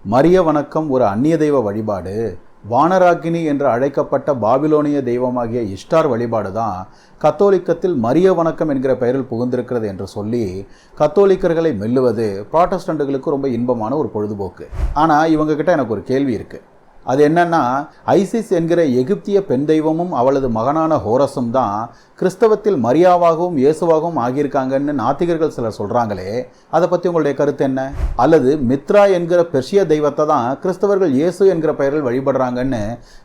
மரிய வணக்கம் ஒரு அந்நிய தெய்வ வழிபாடு. வானராக்கினி என்று அழைக்கப்பட்ட பாபிலோனிய தெய்வமாகிய இஷ்டார் வழிபாடு தான் கத்தோலிக்கத்தில் மரிய வணக்கம் என்கிற பெயரில் புகுந்திருக்கிறது என்று சொல்லி கத்தோலிக்கர்களை மெல்லுவது புராட்டஸ்டண்டுகளுக்கு ரொம்ப இன்பமான ஒரு பொழுதுபோக்கு. ஆனால் இவங்ககிட்ட எனக்கு ஒரு கேள்வி இருக்குது. அது என்னன்னா, ஐசிஸ் என்கிற எகிப்திய பெண் தெய்வமும் அவளது மகனான ஹோரஸும் தான் கிறிஸ்தவத்தில் மரியாவாகவும் இயேசுவாகவும் ஆகியிருக்காங்கன்னு நாத்திகர்கள் சிலர் சொல்கிறாங்களே, அதை பற்றி உங்களுடைய கருத்து என்ன? அல்லது மித்ரா என்கிற பெர்ஷிய தெய்வத்தை தான் கிறிஸ்தவர்கள் இயேசு என்கிற பெயரில் வழிபடுறாங்கன்னு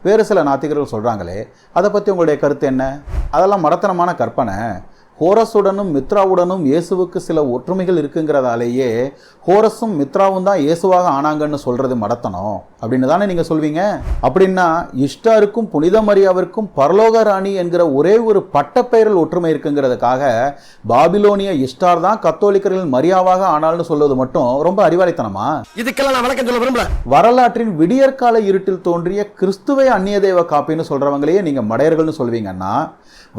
வேறு சில நாத்திகர்கள் சொல்கிறாங்களே, அதை பற்றி உங்களுடைய கருத்து என்ன? அதெல்லாம் மடத்தனமான கற்பனை. ஹோரஸுடனும் மித்ராவுடனும் இயேசுவுக்கு சில ஒற்றுமைகள் இருக்குங்கிறதாலேயே ஹோரஸும் மித்ராவும் தான் இயேசுவாக ஆனாங்கன்னு சொல்கிறது மடத்தனம் அப்படின்னு தானே நீங்கள் சொல்வீங்க? அப்படின்னா இஷ்டாருக்கும் புனித மரியாவிற்கும் பரலோக ராணி என்கிற ஒரே ஒரு பட்டப்பெயரில் ஒற்றுமை இருக்குங்கிறதுக்காக பாபிலோனிய இஷ்டார் தான் கத்தோலிக்கர்களின் மரியாவாக ஆனால்னு சொல்வது மட்டும் ரொம்ப அறிவாளித்தனமா? இதுக்கெல்லாம் நான் விளக்கம் சொல்ல விரும்பல. வரலாற்றின் விடியற்கால இருட்டில் தோன்றிய கிறிஸ்துவை அந்நிய தெய்வ காப்பின்னு சொல்றவங்களையே நீங்க மடையர்கள்னு சொல்வீங்கன்னா,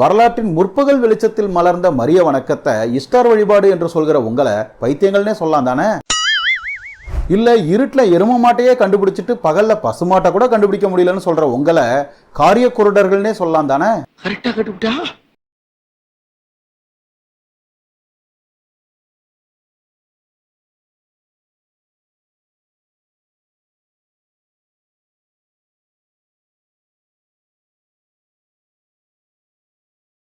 வரலாற்றின் முற்பகல் வெளிச்சத்தில் மலர்ந்த மரிய வணக்கத்தை இஸ்டார் வழிபாடு என்று சொல்கிற உங்களை பைத்தியங்கள்னே சொல்லலாம் தானே? இல்ல இருட்டில் எரும மாட்டையே கண்டுபிடிச்சிட்டு பகல்ல பசுமாட்டை கூட கண்டுபிடிக்க முடியலன்னு சொல்ற உங்களை காரிய குருடர்கள்னே சொல்லலாம் தானே? கரெக்டா கண்டுபிடிச்சா